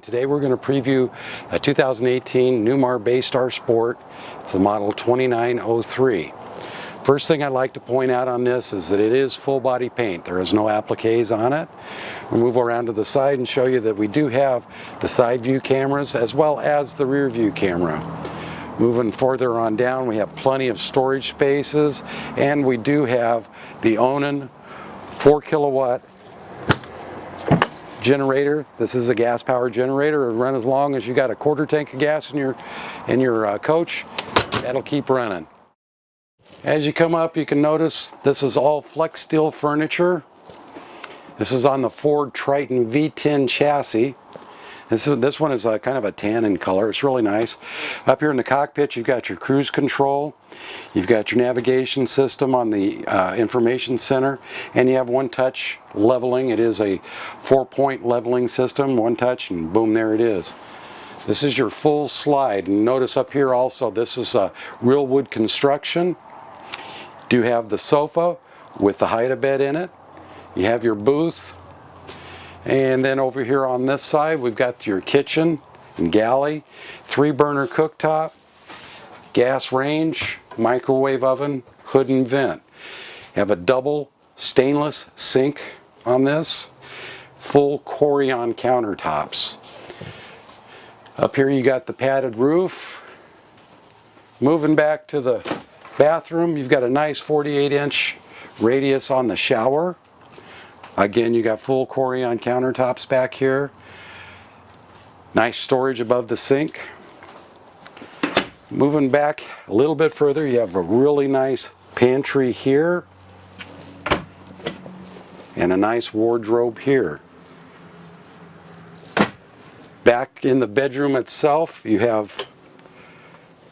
Today we're going to preview a 2018 Newmar Baystar Sport. It's the model 2903. First thing I'd like to point out on this is that it is full body paint. There is no appliques on it. We'll move around to the side and show you that we do have the side view cameras as well as the rear view camera. Moving further on down, we have plenty of storage spaces, and we do have the Onan 4 kilowatt generator. This is a gas powered generator. It'll run as long as you got a quarter tank of gas in your coach. That'll keep running. As you come up, you can notice this is all flex steel furniture. This is on the Ford Triton V10 chassis. This one is kind of a tan in color. It's really nice. Up here in the cockpit, you've got your cruise control. You've got your navigation system on the information center, and you have one touch leveling. It is a 4-point leveling system. One touch and boom, there it is. This is your full slide. And notice up here also, this is a real wood construction. You do have the sofa with the hide-a-bed in it. You have your booth. And then over here on this side, we've got your kitchen and galley, 3-burner cooktop, gas range, microwave oven, hood and vent. You have a double stainless sink on this, full Corian countertops. Up here you got the padded roof. Moving back to the bathroom, you've got a nice 48-inch radius on the shower. Again, you got full Corian countertops back here. Nice storage above the sink. Moving back a little bit further, you have a really nice pantry here. And a nice wardrobe here. Back in the bedroom itself, you have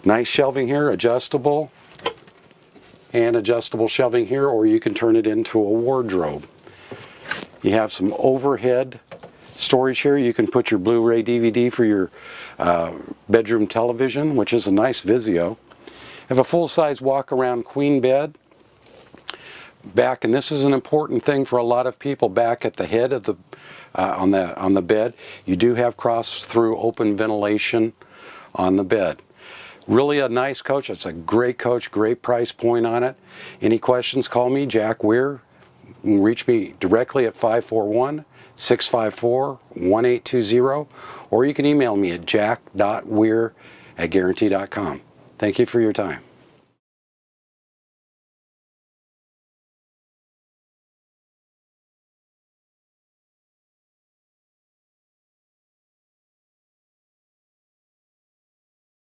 nice shelving here, adjustable. And adjustable shelving here, or you can turn it into a wardrobe. You have some overhead storage here. You can put your Blu-ray DVD for your bedroom television, which is a nice Vizio. You have a full-size walk-around queen bed. Back, and this is an important thing for a lot of people, back at the head of the on the bed, you do have cross-through open ventilation on the bed. Really a nice coach. It's a great coach, great price point on it. Any questions, call me, Jack.Weir. You can reach me directly at 541-654-1820, or you can email me at jack.weir@guaranty.com. Thank you for your time.